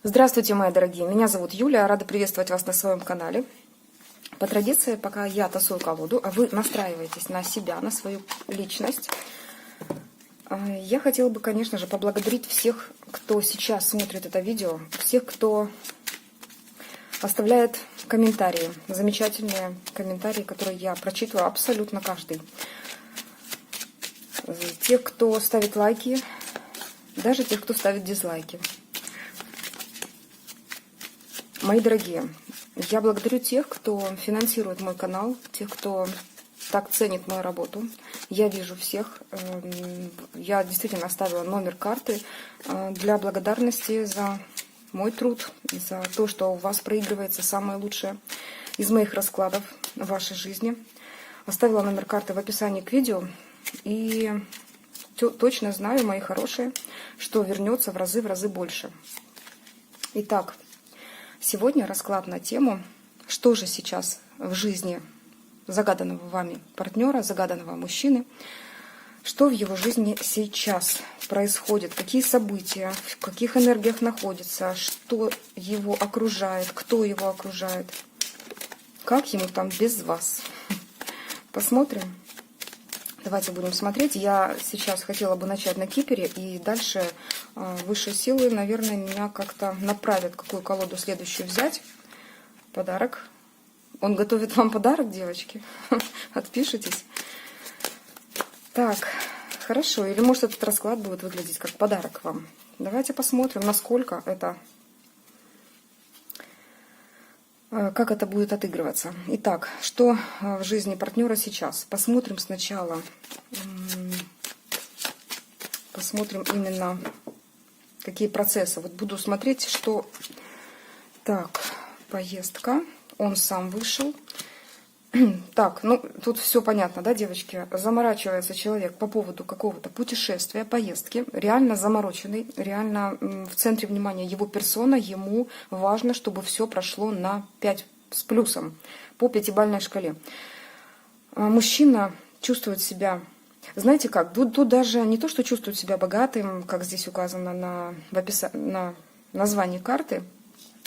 Здравствуйте, мои дорогие! Меня зовут Юлия, рада приветствовать вас на своем канале. По традиции, пока я тасую колоду, а вы настраиваетесь на себя, на свою личность, я хотела бы, конечно же, поблагодарить всех, кто сейчас смотрит это видео, всех, кто оставляет комментарии, замечательные комментарии, которые я прочитываю абсолютно каждый. Тех, кто ставит лайки, даже тех, кто ставит дизлайки. Мои дорогие, я благодарю тех, кто финансирует мой канал, тех, кто так ценит мою работу. Я вижу всех. Я действительно оставила номер карты для благодарности за мой труд, за то, что у вас проигрывается самое лучшее из моих раскладов в вашей жизни. Оставила номер карты в описании к видео. И точно знаю, мои хорошие, что вернется в разы больше. Итак, сегодня расклад на тему, что же сейчас в жизни загаданного вами партнера, загаданного мужчины, что в его жизни сейчас происходит, какие события, в каких энергиях находится, что его окружает, кто его окружает, как ему там без вас. Посмотрим. Давайте будем смотреть. Я сейчас хотела бы начать на кипере, и дальше высшие силы, наверное, меня как-то направят, какую колоду следующую взять. Подарок. Он готовит вам подарок, девочки? Отпишитесь. Так, хорошо. Или может этот расклад будет выглядеть как подарок вам. Давайте посмотрим, насколько это... Как это будет отыгрываться. Итак, что в жизни партнера сейчас? Посмотрим сначала. Посмотрим именно, какие процессы. Вот буду смотреть, что... Так, поездка. Он сам вышел. Так, ну, тут все понятно, да, девочки? Заморачивается человек по поводу какого-то путешествия, поездки. Реально замороченный, реально в центре внимания его персона. Ему важно, чтобы все прошло на 5 с плюсом по 5-бальной шкале. Мужчина чувствует себя... Знаете как? Тут даже не то, что чувствует себя богатым, как здесь указано на названии карты.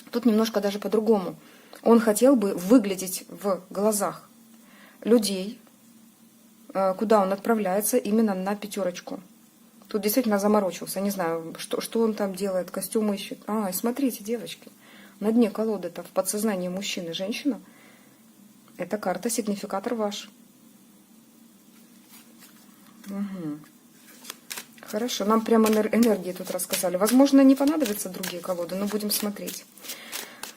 Тут немножко даже по-другому. Он хотел бы выглядеть в глазах людей, куда он отправляется, именно на 5. Тут действительно заморочился. Не знаю, что он там делает, костюм ищет. И смотрите, девочки, на дне колоды-то в подсознании мужчины женщина. Это карта, сигнификатор ваш. Угу. Хорошо, нам прямо энергии тут рассказали. Возможно, не понадобятся другие колоды, но будем смотреть.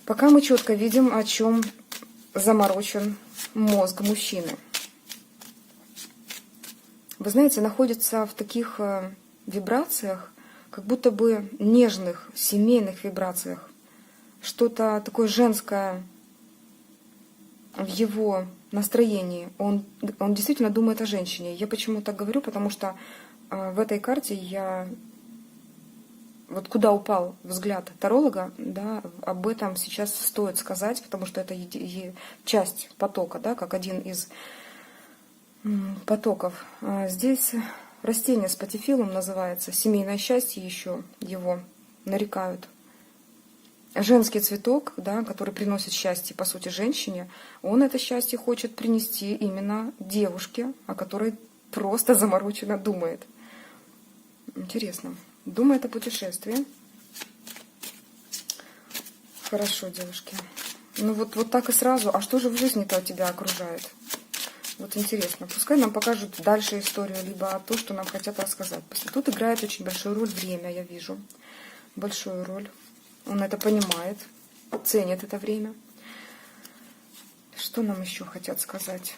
Пока мы четко видим, о чем заморочен мозг мужчины. Вы знаете, находится в таких вибрациях, как будто бы нежных, семейных вибрациях. Что-то такое женское в его настроении. Он действительно думает о женщине. Я почему так говорю? Потому что в этой карте я... Вот куда упал взгляд таролога, да, об этом сейчас стоит сказать, потому что это часть потока, да, как один из потоков. Здесь растение с патифилум называется, семейное счастье еще его нарекают. Женский цветок, да, который приносит счастье, по сути, женщине, он это счастье хочет принести именно девушке, о которой просто замороченно думает. Интересно. Думает о путешествии. Хорошо, девушки. Ну вот так и сразу. А что же в жизни-то тебя окружает? Вот интересно. Пускай нам покажут дальше историю, либо то, что нам хотят рассказать. Тут играет очень большую роль время, я вижу. Большую роль. Он это понимает, ценит это время. Что нам еще хотят сказать?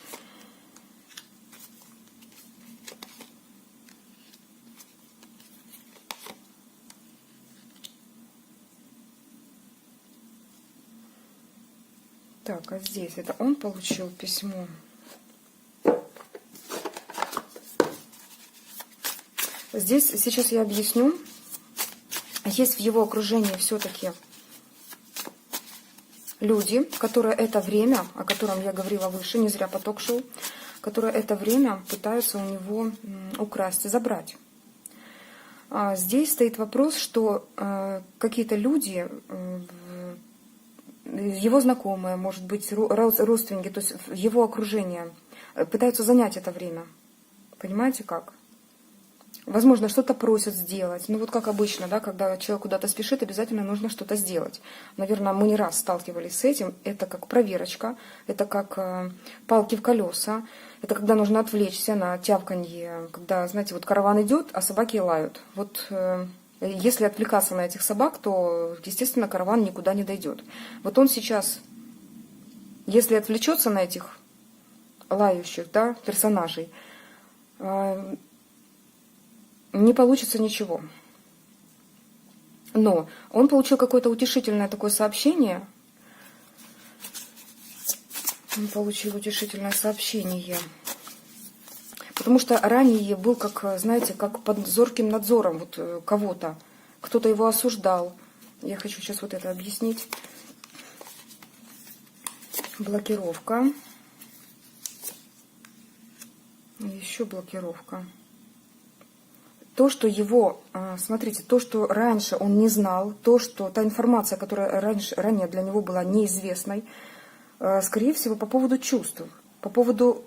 Так, а здесь это он получил письмо. Здесь сейчас я объясню. Есть в его окружении все-таки люди, которые это время, о котором я говорила выше, не зря поток шел, которые это время пытаются у него украсть, забрать. Здесь стоит вопрос, что какие-то люди, его знакомые, может быть, родственники, то есть его окружение, пытаются занять это время. Понимаете как? Возможно, что-то просят сделать. Ну вот как обычно, да, когда человек куда-то спешит, обязательно нужно что-то сделать. Наверное, мы не раз сталкивались с этим. Это как проверочка, это как палки в колеса. Это когда нужно отвлечься на тявканье, когда, знаете, вот караван идет, а собаки лают. Вот если отвлекаться на этих собак, то, естественно, караван никуда не дойдет. Вот он сейчас, если отвлечется на этих лающих, да, персонажей, не получится ничего. Но он получил какое-то утешительное такое сообщение. Он получил утешительное сообщение. Потому что ранее был, как, знаете, как под зорким надзором вот кого-то. Кто-то его осуждал. Я хочу сейчас вот это объяснить. Блокировка. Еще блокировка. То, что его, смотрите, то, что раньше он не знал, та информация, которая ранее для него была неизвестной, скорее всего, по поводу чувств. По поводу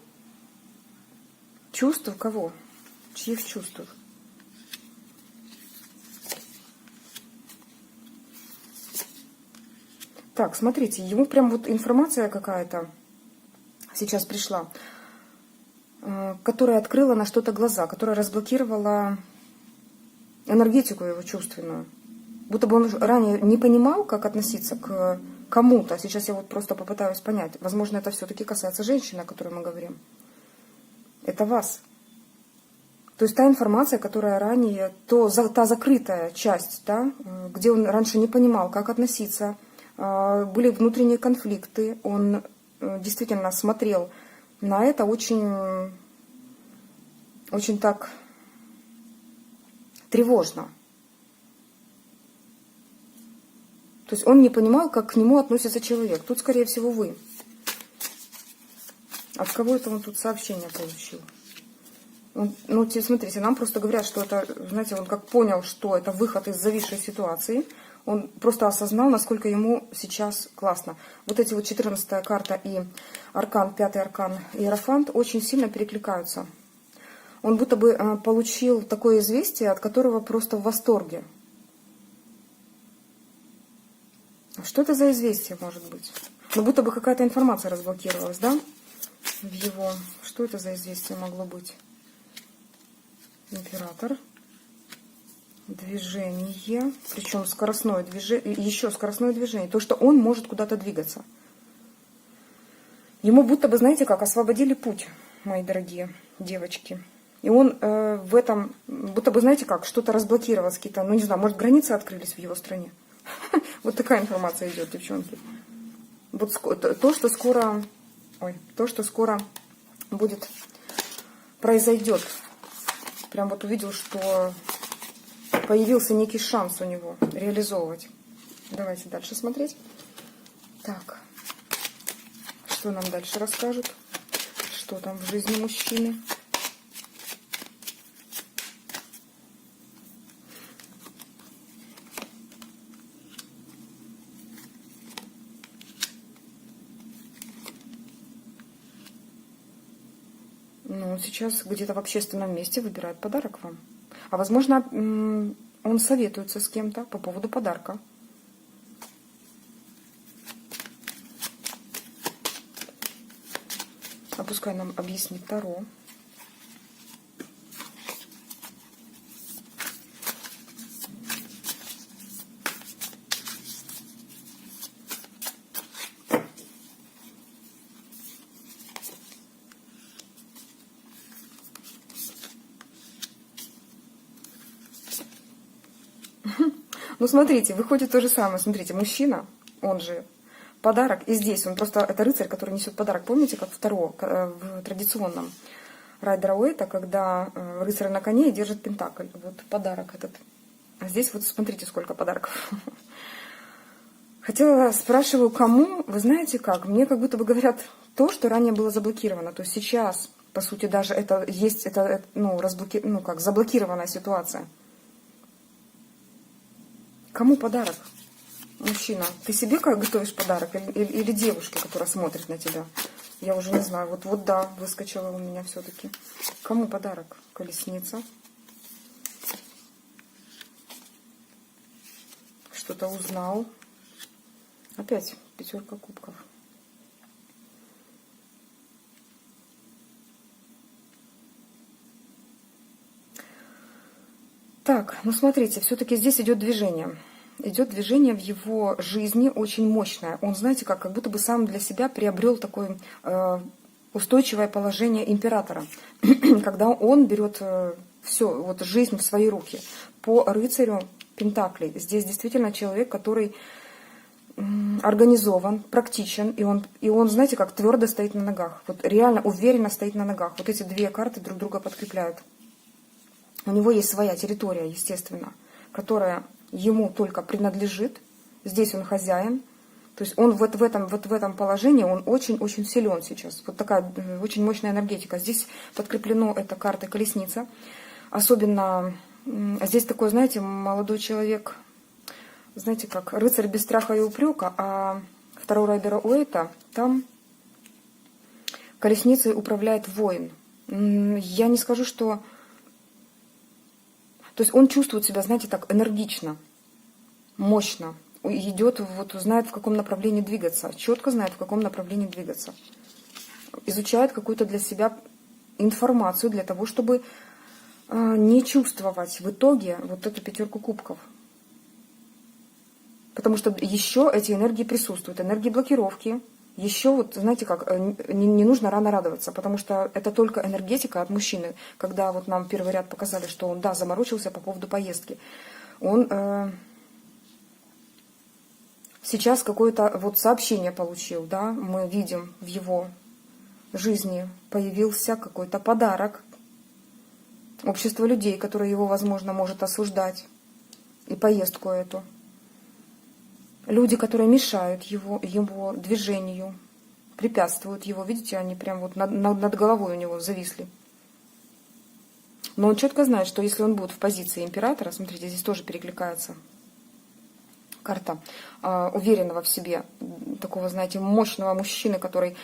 чувств кого? Чьих чувств? Так, смотрите, ему прям вот информация какая-то сейчас пришла, которая открыла на что-то глаза, которая разблокировала энергетику его чувственную. Будто бы он ранее не понимал, как относиться к кому-то. Сейчас я вот просто попытаюсь понять. Возможно, это все-таки касается женщины, о которой мы говорим. Это вас. То есть та информация, которая ранее, та закрытая часть, да, где он раньше не понимал, как относиться, были внутренние конфликты, он действительно смотрел на это очень, очень так тревожно. То есть он не понимал, как к нему относится человек. Тут, скорее всего, вы. От кого это он тут сообщение получил? Ну, смотрите, нам просто говорят, что это, знаете, он как понял, что это выход из зависшей ситуации. Он просто осознал, насколько ему сейчас классно. Вот эти вот 14-я карта и аркан, 5-й аркан Иерофант очень сильно перекликаются. Он будто бы получил такое известие, от которого просто в восторге. Что это за известие может быть? Ну, будто бы какая-то информация разблокировалась, да? В его. Что это за известие могло быть? Император. Движение. Причем скоростное движение. Еще скоростное движение. То, что он может куда-то двигаться. Ему будто бы, знаете как, освободили путь, мои дорогие девочки. И он в этом, будто бы, знаете как, что-то разблокировалось, какие-то, ну не знаю, может, границы открылись в его стране. Вот такая информация идет, девчонки. Вот то, что скоро будет, произойдет. Прям вот увидел, что появился некий шанс у него реализовывать. Давайте дальше смотреть. Так, что нам дальше расскажут? Что там в жизни мужчины? Ну, сейчас где-то в общественном месте выбирает подарок вам. А возможно, он советуется с кем-то по поводу подарка. А пускай нам объяснит Таро. Ну, смотрите, выходит то же самое. Смотрите, мужчина, он же подарок. И здесь он просто, это рыцарь, который несет подарок. Помните, как в Таро, в традиционном Райдер-Уэйта, когда рыцарь на коне и держит пентакль. Вот подарок этот. А здесь вот смотрите, сколько подарков. Спрашиваю, кому, вы знаете как? Мне как будто бы говорят то, что ранее было заблокировано. То есть сейчас, по сути, даже это есть, заблокированная ситуация. Кому подарок? Мужчина, ты себе как готовишь подарок или девушке, которая смотрит на тебя? Я уже не знаю. Вот да, выскочила у меня все-таки. Кому подарок? Колесница. Что-то узнал. Опять пятерка кубков. Так, ну смотрите, все-таки здесь идет движение. Идет движение в его жизни очень мощное. Он, знаете, как будто бы сам для себя приобрел такое устойчивое положение императора, когда он берет все, вот жизнь в свои руки. По рыцарю Пентаклей здесь действительно человек, который организован, практичен, и он, знаете, как твердо стоит на ногах. Вот реально уверенно стоит на ногах. Вот эти две карты друг друга подкрепляют. У него есть своя территория, естественно, которая ему только принадлежит. Здесь он хозяин. То есть он вот в этом положении, он очень-очень силен сейчас. Вот такая очень мощная энергетика. Здесь подкреплено это картой колесница. Особенно здесь такой, знаете, молодой человек, знаете, как рыцарь без страха и упрека, а второй райдера Уэйта, там колесницей управляет воин. Я не скажу, что... То есть он чувствует себя, знаете, так энергично, мощно. Идет, вот знает, в каком направлении двигаться, четко знает, в каком направлении двигаться. Изучает какую-то для себя информацию для того, чтобы не чувствовать в итоге вот эту пятерку кубков. Потому что еще эти энергии присутствуют, энергии блокировки. Еще вот, знаете как, не нужно рано радоваться, потому что это только энергетика от мужчины. Когда вот нам первый ряд показали, что он, да, заморочился по поводу поездки. Он сейчас какое-то вот сообщение получил, да, мы видим в его жизни появился какой-то подарок. Общество людей, которое его, возможно, может осуждать. И поездку эту. Люди, которые мешают его движению, препятствуют его. Видите, они прям вот над головой у него зависли. Но он четко знает, что если он будет в позиции императора, смотрите, здесь тоже перекликается карта уверенного в себе, такого, знаете, мощного мужчины, который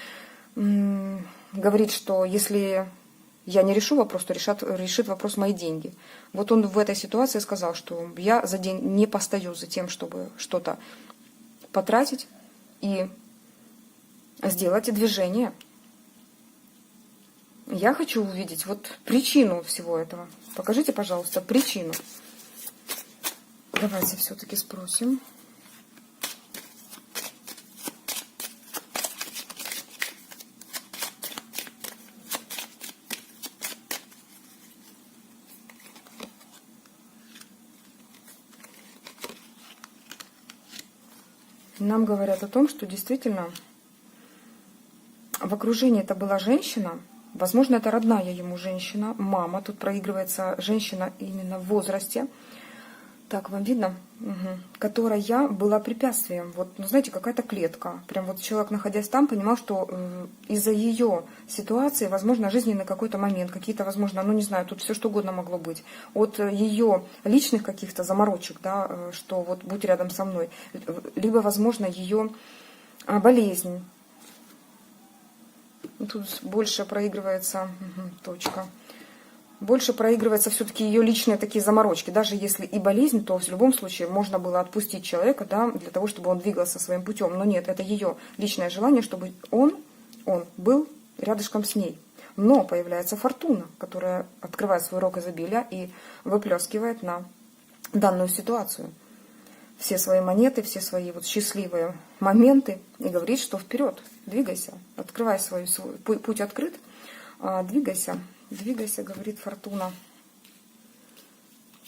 говорит, что если я не решу вопрос, то решит вопрос мои деньги. Вот он в этой ситуации сказал, что я за день не постою за тем, чтобы что-то потратить и сделать движение. Я хочу увидеть вот причину всего этого. Покажите, пожалуйста, причину. Давайте все-таки спросим. Нам говорят о том, что действительно в окружении это была женщина, возможно, это родная ему женщина, мама, тут проигрывается женщина именно в возрасте, так, вам видно? Угу. Которая была препятствием, вот, ну, знаете, какая-то клетка, прям вот человек, находясь там, понимал, что из-за ее ситуации, возможно, жизненный какой-то момент, какие-то, возможно, ну, не знаю, тут все что угодно могло быть, от ее личных каких-то заморочек, да, что вот будь рядом со мной, либо, возможно, ее болезнь. Тут больше проигрывается, точка. Больше проигрывается все-таки ее личные такие заморочки. Даже если и болезнь, то в любом случае можно было отпустить человека, да, для того, чтобы он двигался своим путем. Но нет, это ее личное желание, чтобы он был рядышком с ней. Но появляется фортуна, которая открывает свой рог изобилия и выплескивает на данную ситуацию все свои монеты, все свои вот счастливые моменты и говорит, что вперед, двигайся, открывай свой путь открыт, двигайся. Двигайся, говорит фортуна.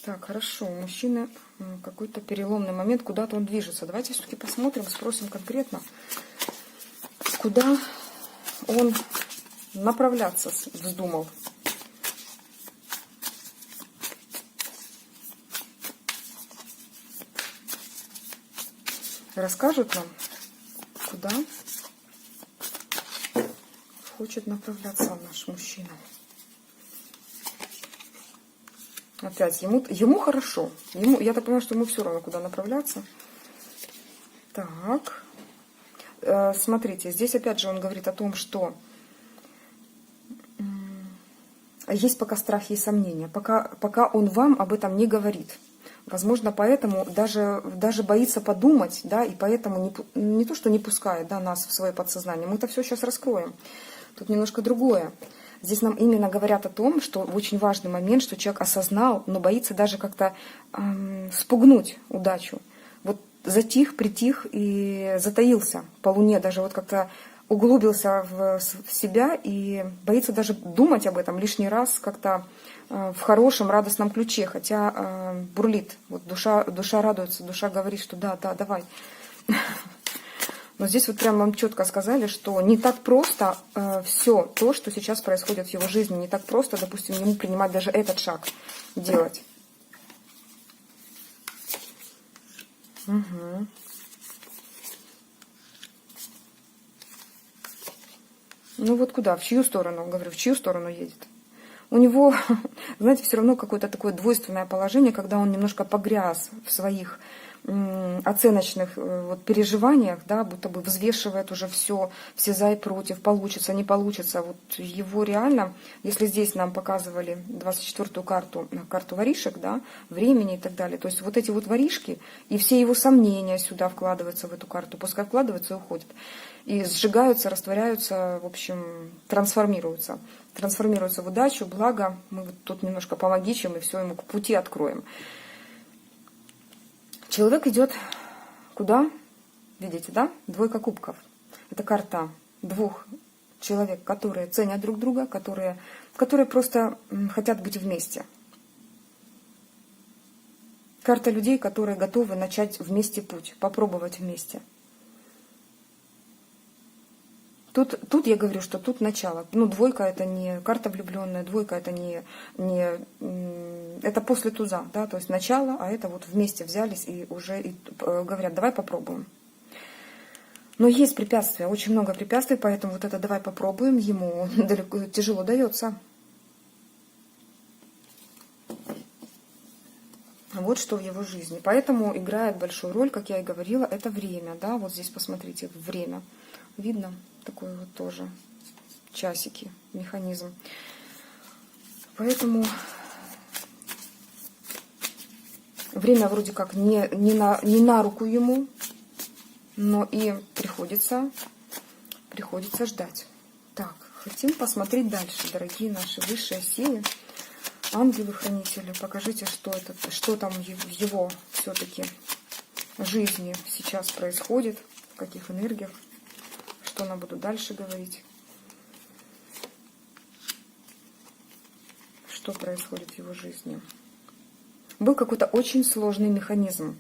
Так, хорошо. У мужчины какой-то переломный момент, куда-то он движется. Давайте все-таки посмотрим, спросим конкретно, куда он направляться вздумал. Расскажут нам, куда хочет направляться наш мужчина. Опять, ему хорошо. Я так понимаю, что ему все равно, куда направляться. Так. Смотрите, здесь опять же он говорит о том, что есть пока страхи и сомнения. Пока он вам об этом не говорит. Возможно, поэтому даже боится подумать, да, и поэтому не то, что не пускает, да, нас в свое подсознание. Мы это все сейчас раскроем. Тут немножко другое. Здесь нам именно говорят о том, что очень важный момент, что человек осознал, но боится даже как-то спугнуть удачу. Вот затих, притих и затаился по луне, даже вот как-то углубился в себя и боится даже думать об этом лишний раз как-то в хорошем, радостном ключе, хотя бурлит. Вот душа радуется, душа говорит, что да, давай. Но здесь вот прям вам четко сказали, что не так просто все то, что сейчас происходит в его жизни, не так просто, допустим, ему принимать даже этот шаг делать. Угу. Ну вот куда? В чью сторону? Говорю, в чью сторону едет? У него, знаете, все равно какое-то такое двойственное положение, когда он немножко погряз в своих оценочных вот переживаниях, да, будто бы взвешивает уже все за и против, получится, не получится. Вот его реально, если здесь нам показывали 24-ю карту воришек, да, времени и так далее, то есть вот эти вот воришки и все его сомнения сюда вкладываются в эту карту, пускай вкладываются и уходят. И сжигаются, растворяются, в общем, трансформируются в удачу, благо. Мы вот тут немножко помогичим и все ему к пути откроем. Человек идет куда? Видите, да? Двойка кубков. Это карта двух человек, которые ценят друг друга, которые просто хотят быть вместе. Карта людей, которые готовы начать вместе путь, попробовать вместе. Тут я говорю, что тут начало. Ну, двойка это не карта влюбленная, двойка это не это после туза, да, то есть начало, а это вот вместе взялись и уже говорят, давай попробуем. Но есть препятствия, очень много препятствий, поэтому вот это давай попробуем ему тяжело дается. Вот что в его жизни. Поэтому играет большую роль, как я и говорила, это время, да, вот здесь посмотрите, время. Видно? Такой вот тоже часики, механизм. Поэтому время вроде как не на руку ему, но и приходится ждать. Так, хотим посмотреть дальше, дорогие наши высшие силы, ангелы-хранители. Покажите, что там в его все-таки жизни сейчас происходит, в каких энергиях. Что нам буду дальше говорить? Что происходит в его жизни? Был какой-то очень сложный механизм.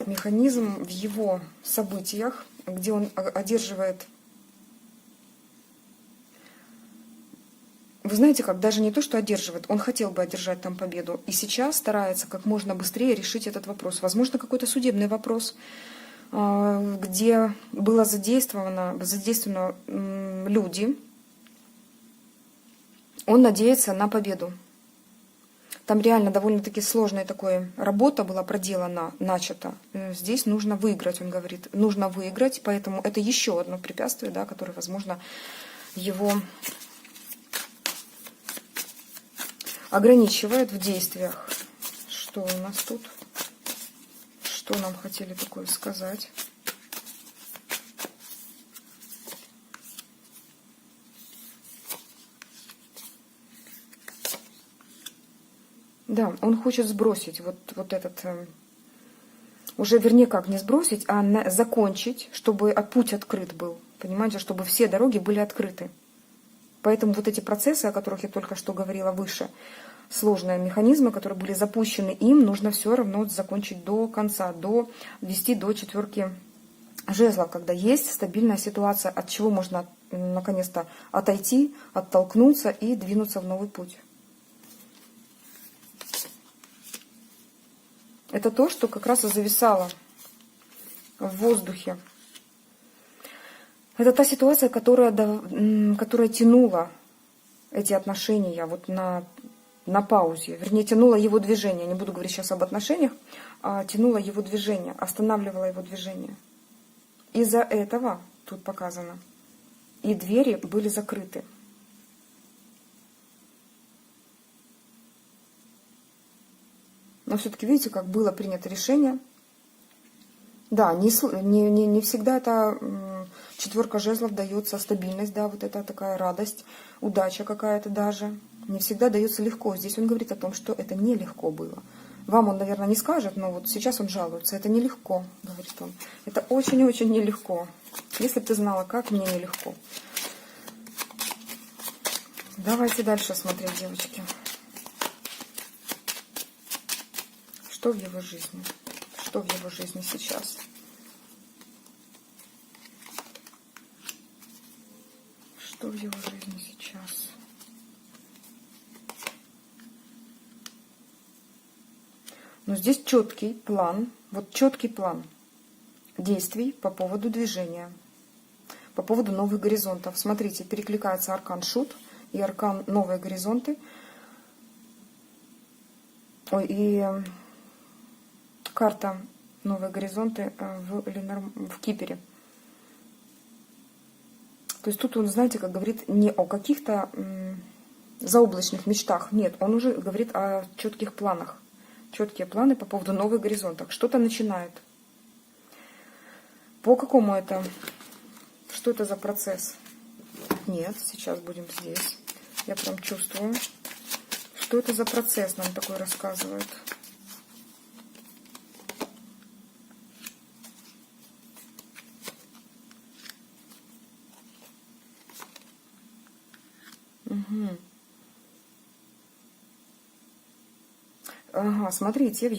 Механизм в его событиях, где он одерживает... Вы знаете как, даже не то, что одерживает, он хотел бы одержать там победу. И сейчас старается как можно быстрее решить этот вопрос. Возможно, какой-то судебный вопрос, где было задействовано люди, он надеется на победу. Там реально довольно-таки сложная такая работа была проделана, начата. Здесь нужно выиграть, он говорит. Нужно выиграть, поэтому это еще одно препятствие, да, которое, возможно, его ограничивает в действиях. Что у нас тут? Что нам хотели такое сказать? Да, он хочет сбросить вот этот, уже вернее как, не сбросить, а закончить, чтобы путь открыт был. Понимаете, чтобы все дороги были открыты. Поэтому вот эти процессы, о которых я только что говорила выше, сложные механизмы, которые были запущены им, нужно все равно закончить до конца, довести до четверки жезлов, когда есть стабильная ситуация, от чего можно наконец-то отойти, оттолкнуться и двинуться в новый путь. Это то, что как раз и зависало в воздухе. Это та ситуация, которая тянула эти отношения вот на на паузе, вернее, тянула его движение, не буду говорить сейчас об отношениях, а тянула его движение, останавливала его движение. Из-за этого, тут показано, и двери были закрыты. Но все-таки видите, как было принято решение. Да, не всегда это четверка жезлов дается стабильность, да, вот это такая радость, удача какая-то даже. Не всегда дается легко. Здесь он говорит о том, что это нелегко было. Вам он, наверное, не скажет, но вот сейчас он жалуется. Это нелегко, говорит он. Это очень-очень нелегко. Если бы ты знала, как, мне нелегко. Давайте дальше смотреть, девочки. Что в его жизни? Что в его жизни сейчас? Что в его жизни сейчас? Но здесь четкий план, вот четкий план действий по поводу движения, по поводу новых горизонтов. Смотрите, перекликается аркан Шут и аркан Новые горизонты. Ой, и карта Новые горизонты в Кипере. То есть тут он, знаете, как говорит, не о каких-то заоблачных мечтах. Нет, он уже говорит о четких планах. Четкие планы по поводу новых горизонтов. Что-то начинает. По какому это? Что это за процесс? Нет, сейчас будем здесь. Я прям чувствую. Что это за процесс, нам такой рассказывают. Угу. Ага, смотрите,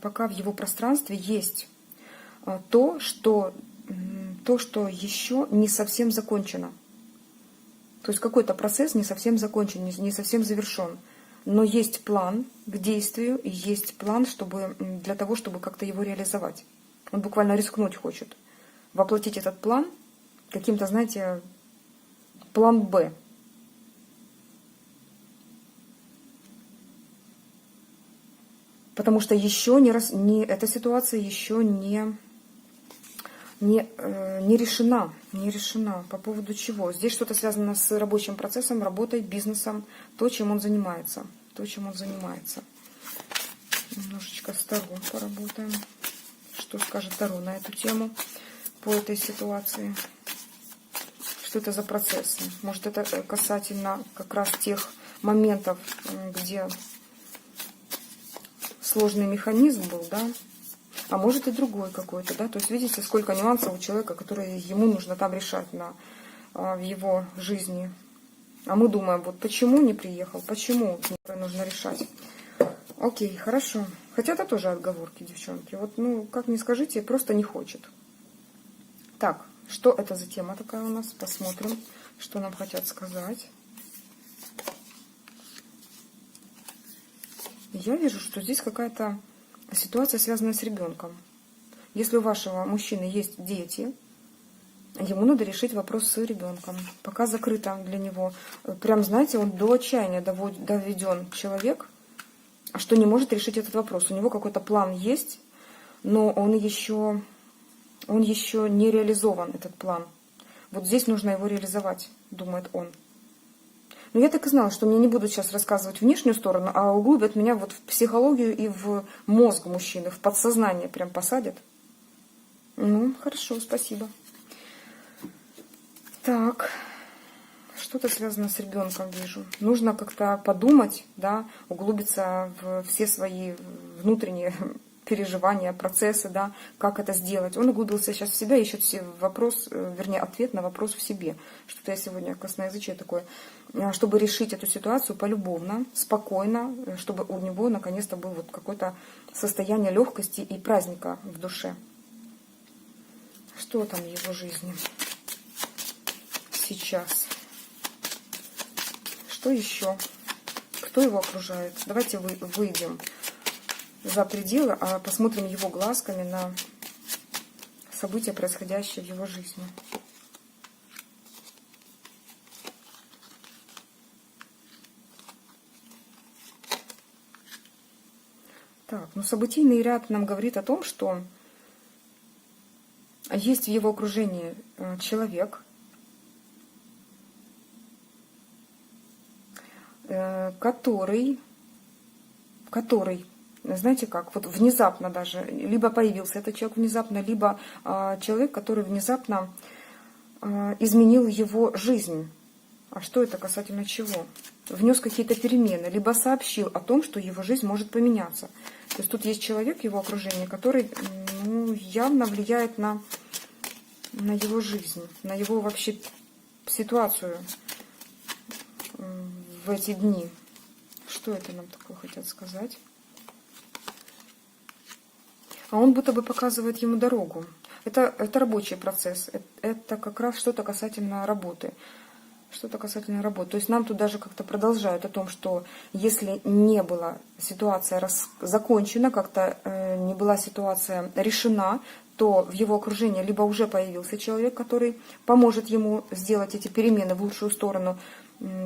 пока в его пространстве есть то, что еще не совсем закончено. То есть какой-то процесс не совсем закончен, не совсем завершен. Но есть план к действию, и есть план для того, чтобы как-то его реализовать. Он буквально рискнуть хочет. Воплотить этот план каким-то, знаете, план «Б». Потому что еще эта ситуация еще не решена. Не решена. По поводу чего? Здесь что-то связано с рабочим процессом, работой, бизнесом. То, чем он занимается. Немножечко с Таро поработаем. Что скажет Таро на эту тему, по этой ситуации. Что это за процессы? Может, это касательно как раз тех моментов, где сложный механизм был, да, а может и другой какой-то, да, то есть видите, сколько нюансов у человека, которые ему нужно там решать в его жизни, а мы думаем, вот почему не приехал, почему нужно решать. Окей, хорошо, хотя это тоже отговорки, девчонки, вот, ну, как ни скажите, просто не хочет. Так, что это за тема такая у нас, посмотрим, что нам хотят сказать. Я вижу, что здесь какая-то ситуация, связанная с ребенком. Если у вашего мужчины есть дети, ему надо решить вопрос с ребенком. Пока закрыто для него. Прям, знаете, он до отчаяния доведен человек, что не может решить этот вопрос. У него какой-то план есть, но он еще не реализован, этот план. Вот здесь нужно его реализовать, думает он. Но я так и знала, что мне не будут сейчас рассказывать внешнюю сторону, а углубят меня вот в психологию и в мозг мужчины, в подсознание прям посадят. Ну, хорошо, спасибо. Так, что-то связано с ребенком, вижу. Нужно как-то подумать, да, углубиться в все свои внутренние переживания, процессы, да, как это сделать. Он углубился сейчас в себя, ищет ответ на вопрос в себе. Что-то я сегодня косноязычие такое. Чтобы решить эту ситуацию полюбовно, спокойно, чтобы у него наконец-то было вот какое-то состояние легкости и праздника в душе. Что там в его жизни сейчас? Что еще? Кто его окружает? Давайте выйдем за пределы, а посмотрим его глазками на события, происходящие в его жизни. Но событийный ряд нам говорит о том, что есть в его окружении человек, который, знаете как, вот внезапно даже, либо появился этот человек внезапно, либо человек, который внезапно изменил его жизнь. А что это касательно чего? Внес какие-то перемены, либо сообщил о том, что его жизнь может поменяться. То есть тут есть человек в его окружении, который явно влияет на его жизнь, на его вообще ситуацию в эти дни. Что это нам такое хотят сказать? А он будто бы показывает ему дорогу. Это рабочий процесс. Это как раз что-то касательно работы. Что-то касательно работы. То есть нам тут даже как-то продолжают о том, что если не была ситуация закончена, как-то не была ситуация решена, то в его окружении либо уже появился человек, который поможет ему сделать эти перемены в лучшую сторону,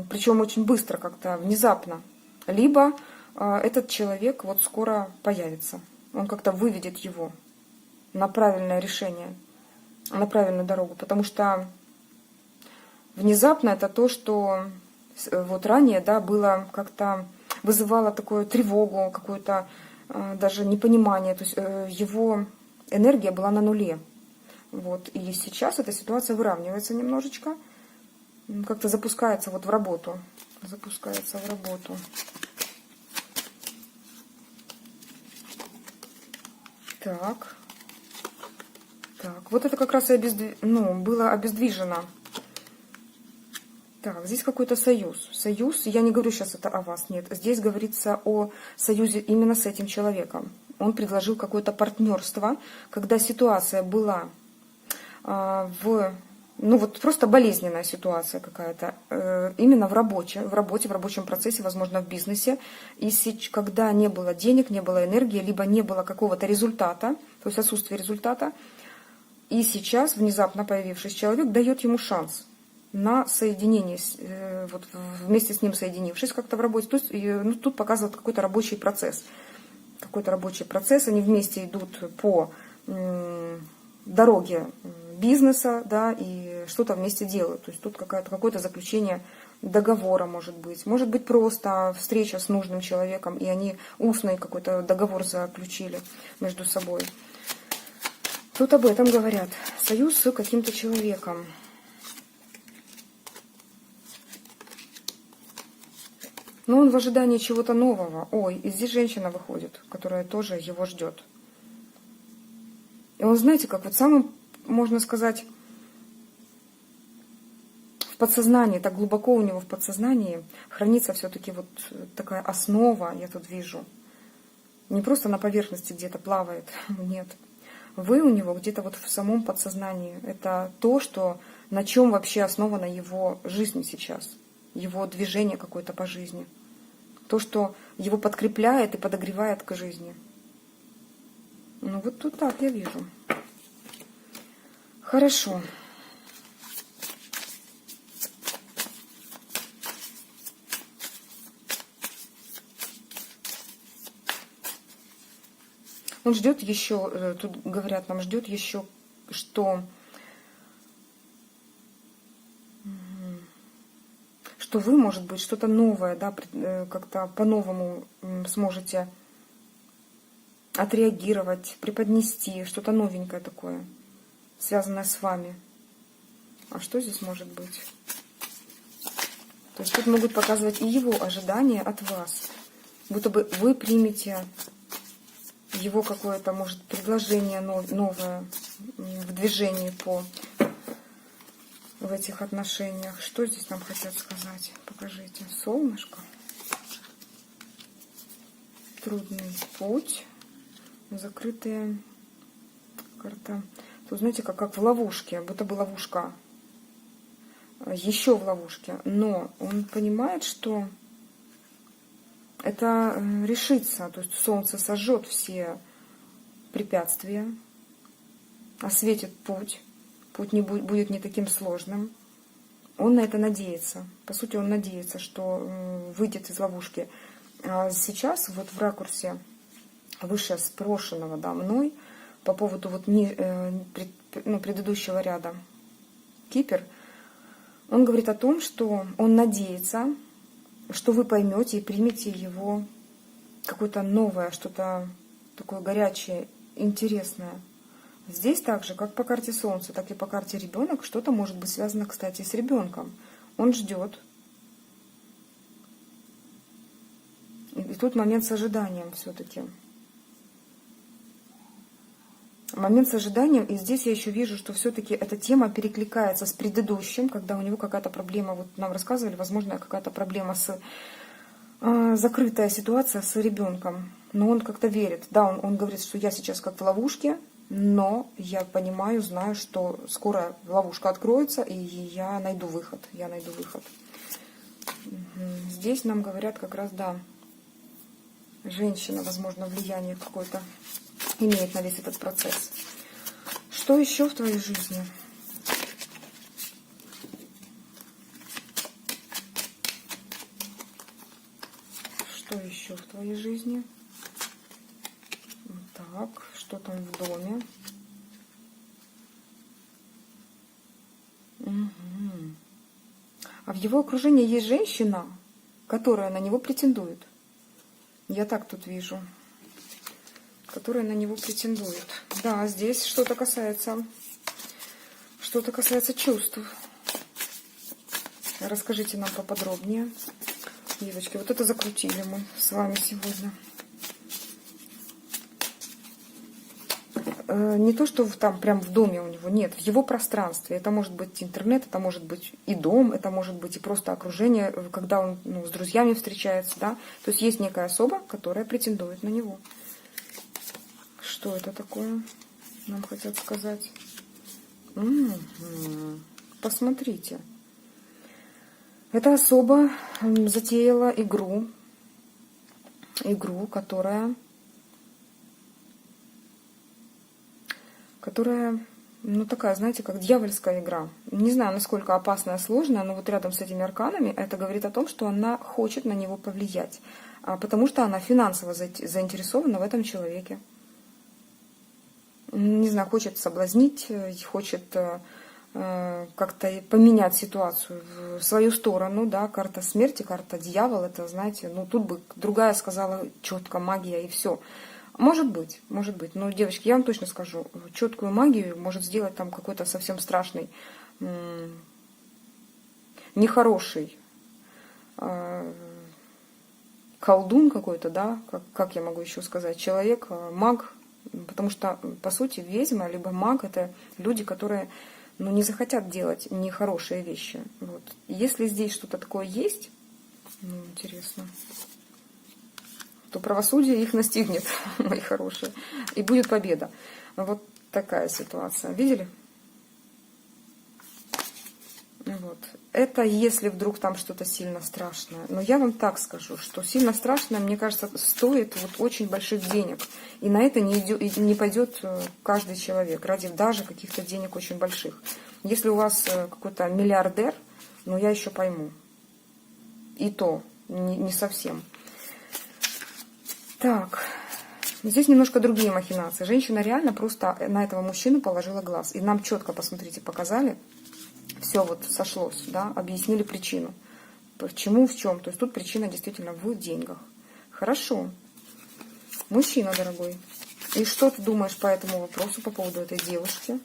причем очень быстро, как-то внезапно, либо этот человек вот скоро появится. Он как-то выведет его на правильное решение, на правильную дорогу, потому что внезапно это то, что вот ранее, да, было как-то вызывало такую тревогу, какое-то даже непонимание, то есть его энергия была на нуле. Вот. И сейчас эта ситуация выравнивается немножечко, как-то запускается вот в работу. Запускается в работу. Так. Так, вот это как раз и было обездвижено. Так, здесь какой-то союз. Союз, я не говорю сейчас это о вас, нет. Здесь говорится о союзе именно с этим человеком. Он предложил какое-то партнерство, когда ситуация была вот просто болезненная ситуация какая-то, именно в рабочем процессе, возможно, в бизнесе. И когда не было денег, не было энергии, либо не было какого-то результата, то есть отсутствие результата, и сейчас внезапно появившийся человек дает ему шанс на соединение, вот вместе с ним соединившись как-то в работе. То есть, тут показывает какой-то рабочий процесс. Какой-то рабочий процесс. Они вместе идут по дороге бизнеса, да, и что-то вместе делают. То есть тут какое-то заключение договора может быть. Может быть просто встреча с нужным человеком, и они устный какой-то договор заключили между собой. Тут об этом говорят. Союз с каким-то человеком. Но он в ожидании чего-то нового. Ой, и здесь женщина выходит, которая тоже его ждет. И он, знаете, как вот самым, можно сказать, в подсознании, так глубоко у него в подсознании хранится все-таки вот такая основа, я тут вижу. Не просто на поверхности где-то плавает, нет. Вы у него где-то вот в самом подсознании. Это то, на чем вообще основана его жизнь сейчас. Его движение какое-то по жизни. То, что его подкрепляет и подогревает к жизни. Ну вот тут так я вижу. Хорошо. Он ждет еще, тут говорят, нам ждет еще, что вы, может быть, что-то новое, да, как-то по-новому сможете отреагировать, преподнести, что-то новенькое такое, связанное с вами. А что здесь может быть? То есть тут могут показывать и его ожидания от вас. Будто бы вы примете его какое-то, может, предложение новое в движении в этих отношениях. Что здесь нам хотят сказать? Покажите. Солнышко. Трудный путь. Закрытая карта. Тут, знаете, как в ловушке. Будто бы ловушка. Еще в ловушке. Но он понимает, что это решится. То есть солнце сожжет все препятствия. Осветит путь. Путь будет не таким сложным. Он на это надеется. По сути, он надеется, что выйдет из ловушки. А сейчас вот в ракурсе выше спрошенного, да, мной по поводу вот предыдущего ряда Кипер, он говорит о том, что он надеется, что вы поймете и примете его какое-то новое, что-то такое горячее, интересное. Здесь также, как по карте Солнца, так и по карте Ребенок, что-то может быть связано, кстати, с ребенком. Он ждет. И тут момент с ожиданием все-таки. Момент с ожиданием, и здесь я еще вижу, что все-таки эта тема перекликается с предыдущим, когда у него какая-то проблема, вот нам рассказывали, возможно, какая-то проблема с закрытая ситуация с ребенком. Но он как-то верит. Да, он говорит, что я сейчас как в ловушке, но я понимаю, знаю, что скоро ловушка откроется, и я найду выход. Я найду выход. Здесь нам говорят как раз, да, женщина, возможно, влияние какое-то имеет на весь этот процесс. Что еще в твоей жизни? Что еще в твоей жизни? Так, что там в доме? Угу. А в его окружении есть женщина, которая на него претендует. Я так тут вижу. Которая на него претендует. Да, здесь что-то касается чувств. Расскажите нам поподробнее. Девочки, вот это закрутили мы с вами сегодня. Не то, что там прям в доме у него, нет, в его пространстве. Это может быть интернет, это может быть и дом, это может быть и просто окружение, когда он с друзьями встречается, да. То есть есть некая особа, которая претендует на него. Что это такое? Нам хотят сказать. Посмотрите. Эта особа затеяла игру, которая, такая, знаете, как дьявольская игра. Не знаю, насколько опасная, сложная, но вот рядом с этими арканами это говорит о том, что она хочет на него повлиять, потому что она финансово заинтересована в этом человеке. Не знаю, хочет соблазнить, хочет как-то поменять ситуацию в свою сторону, да, карта смерти, карта дьявола, это, знаете, тут бы другая сказала четко магия и все. Может быть, но, девочки, я вам точно скажу, четкую магию может сделать там какой-то совсем страшный, нехороший колдун какой-то, да, как я могу еще сказать, человек, маг, потому что, по сути, ведьма либо маг — это люди, которые не захотят делать нехорошие вещи. Вот. Если здесь что-то такое есть, интересно, то правосудие их настигнет, мои хорошие, и будет победа. Вот такая ситуация. Видели? Вот. Это если вдруг там что-то сильно страшное. Но я вам так скажу, что сильно страшное, мне кажется, стоит вот очень больших денег. И на это не пойдет каждый человек, ради даже каких-то денег очень больших. Если у вас какой-то миллиардер, я еще пойму. И то не совсем. Так, здесь немножко другие махинации. Женщина реально просто на этого мужчину положила глаз. И нам четко, посмотрите, показали. Все вот сошлось, да, объяснили причину. Почему, в чем. То есть тут причина действительно в деньгах. Хорошо. Мужчина, дорогой. И что ты думаешь по этому вопросу, по поводу этой девушки?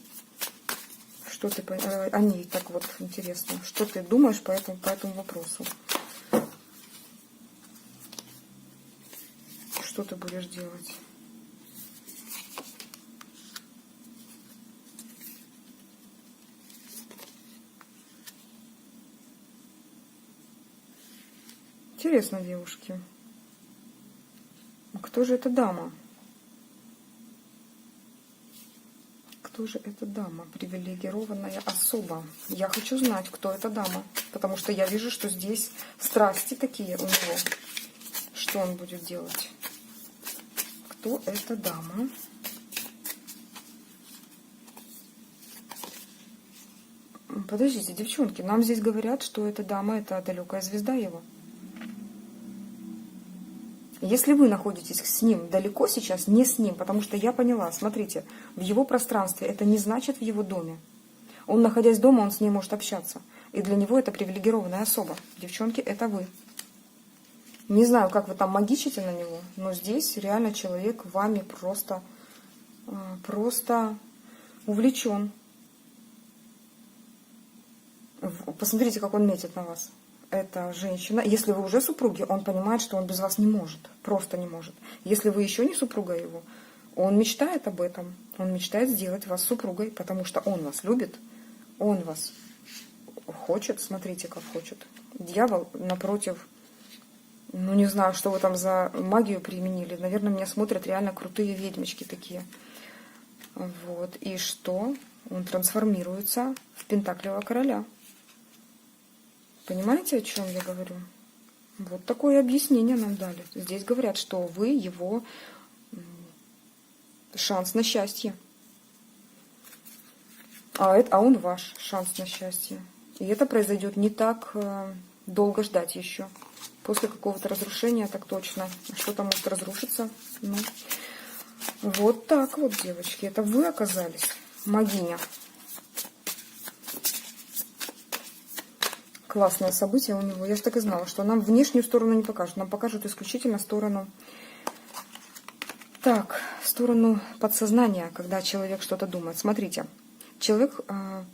Что ты о ней так вот интересно? Что ты думаешь по этому вопросу? Что ты будешь делать? Интересно, девушки. А кто же эта дама? Кто же эта дама? Привилегированная особа. Я хочу знать, кто эта дама. Потому что я вижу, что здесь страсти такие у него. Что он будет делать? Кто эта дама? Подождите, девчонки, нам здесь говорят, что эта дама — это далекая звезда его. Если вы находитесь с ним далеко сейчас, не с ним, потому что я поняла, смотрите, в его пространстве это не значит в его доме. Он, находясь дома, он с ней может общаться. И для него это привилегированная особа. Девчонки, это вы. Не знаю, как вы там магичите на него, но здесь реально человек вами просто увлечен. Посмотрите, как он метит на вас. Это женщина. Если вы уже супруги, он понимает, что он без вас не может. Просто не может. Если вы еще не супруга его, он мечтает об этом. Он мечтает сделать вас супругой, потому что он вас любит. Он вас хочет. Смотрите, как хочет. Дьявол, напротив, ну не знаю, что вы там за магию применили. Наверное, меня смотрят реально крутые ведьмочки такие. Вот. И что? Он трансформируется в Пентаклевого короля. Понимаете, о чем я говорю? Вот такое объяснение нам дали. Здесь говорят, что вы его шанс на счастье. А он ваш шанс на счастье. И это произойдет не так долго ждать еще. После какого-то разрушения, так точно. Что-то может разрушиться. Ну, вот так вот, девочки. Это вы оказались. Магиня. Классное событие у него. Я же так и знала, что нам внешнюю сторону не покажут. Нам покажут исключительно сторону... Так, сторону подсознания, когда человек что-то думает. Смотрите, человек,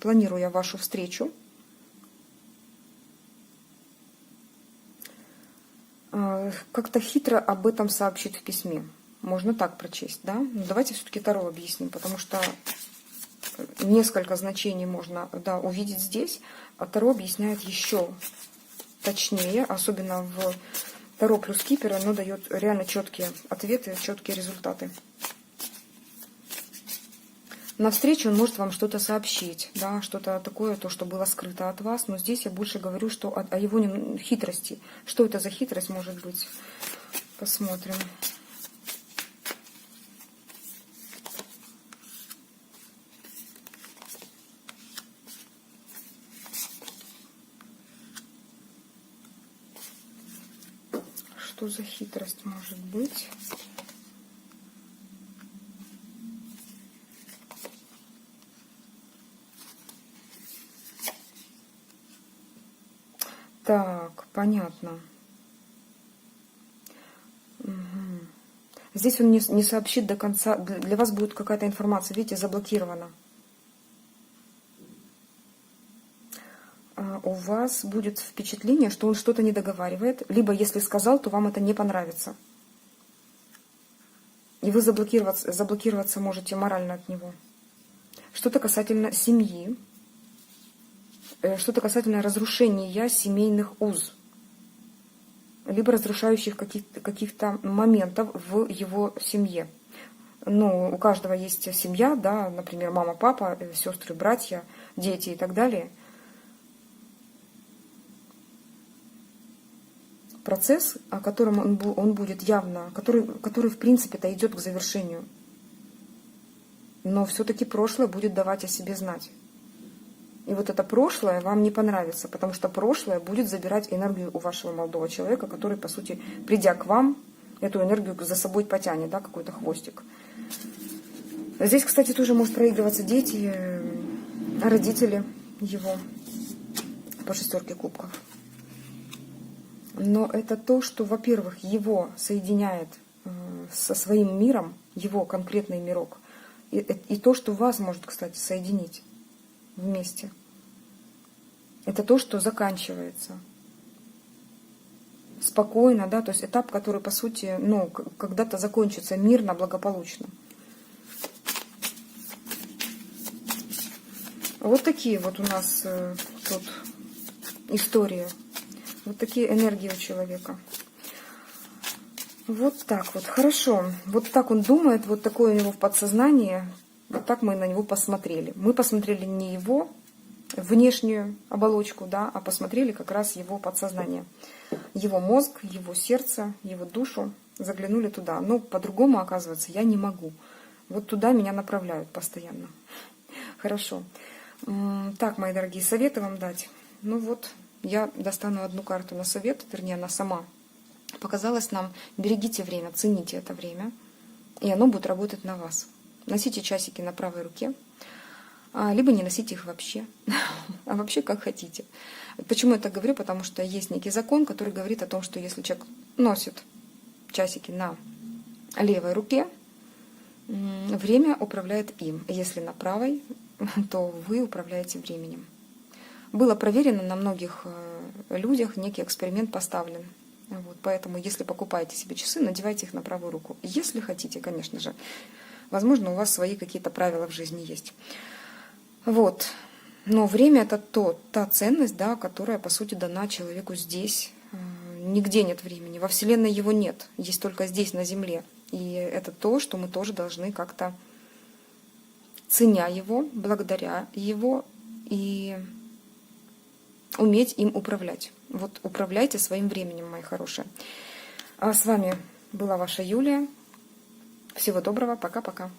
планируя вашу встречу, как-то хитро об этом сообщит в письме. Можно так прочесть, да? Но давайте все-таки Таро объясним, потому что несколько значений можно, да, увидеть здесь, а Таро объясняет еще точнее, особенно в Таро плюс Кипер, оно дает реально четкие ответы, четкие результаты. На встрече он может вам что-то сообщить, да, что-то такое, то, что было скрыто от вас, но здесь я больше говорю, что о его хитрости. Что это за хитрость может быть? Посмотрим. Что за хитрость может быть? Так, понятно. Угу. Здесь он не сообщит до конца. Для вас будет какая-то информация, видите, заблокирована. У вас будет впечатление, что он что-то не договаривает, либо если сказал, то вам это не понравится. И вы заблокироваться можете морально от него. Что-то касательно семьи, что-то касательно разрушения семейных уз, либо разрушающих каких-то моментов в его семье. Ну, у каждого есть семья, да, например, мама, папа, сестры, братья, дети и так далее. Процесс, о котором он будет явно, который в принципе-то идет к завершению. Но все-таки прошлое будет давать о себе знать. И вот это прошлое вам не понравится, потому что прошлое будет забирать энергию у вашего молодого человека, который, по сути, придя к вам, эту энергию за собой потянет, да, какой-то хвостик. Здесь, кстати, тоже может проигрываться дети, родители его по шестерке кубков. Но это то, что, во-первых, его соединяет со своим миром, его конкретный мирок, и то, что вас может, кстати, соединить вместе. Это то, что заканчивается спокойно, да, то есть этап, который, по сути, ну, когда-то закончится мирно, благополучно. Вот такие вот у нас тут истории. Вот такие энергии у человека. Вот так вот. Хорошо. Вот так он думает, вот такое у него в подсознании. Вот так мы на него посмотрели. Мы посмотрели не его внешнюю оболочку, да, а посмотрели как раз его подсознание. Его мозг, его сердце, его душу. Заглянули туда. Но по-другому, оказывается, я не могу. Вот туда меня направляют постоянно. Хорошо. Так, мои дорогие, советы вам дать. Ну вот. Я достану одну карту на совет, вернее, она сама показалось нам, берегите время, цените это время, и оно будет работать на вас. Носите часики на правой руке, либо не носите их вообще, а вообще как хотите. Почему я так говорю? Потому что есть некий закон, который говорит о том, что если человек носит часики на левой руке, время управляет им. Если на правой, то вы управляете временем. Было проверено на многих людях, некий эксперимент поставлен. Вот, поэтому, если покупаете себе часы, надевайте их на правую руку. Если хотите, конечно же. Возможно, у вас свои какие-то правила в жизни есть. Вот. Но время — это та ценность, да, которая, по сути, дана человеку здесь. Нигде нет времени. Во Вселенной его нет. Есть только здесь, на Земле. И это то, что мы тоже должны как-то, ценя его, благодаря его, и уметь им управлять. Вот управляйте своим временем, мои хорошие. А с вами была ваша Юлия. Всего доброго. Пока-пока.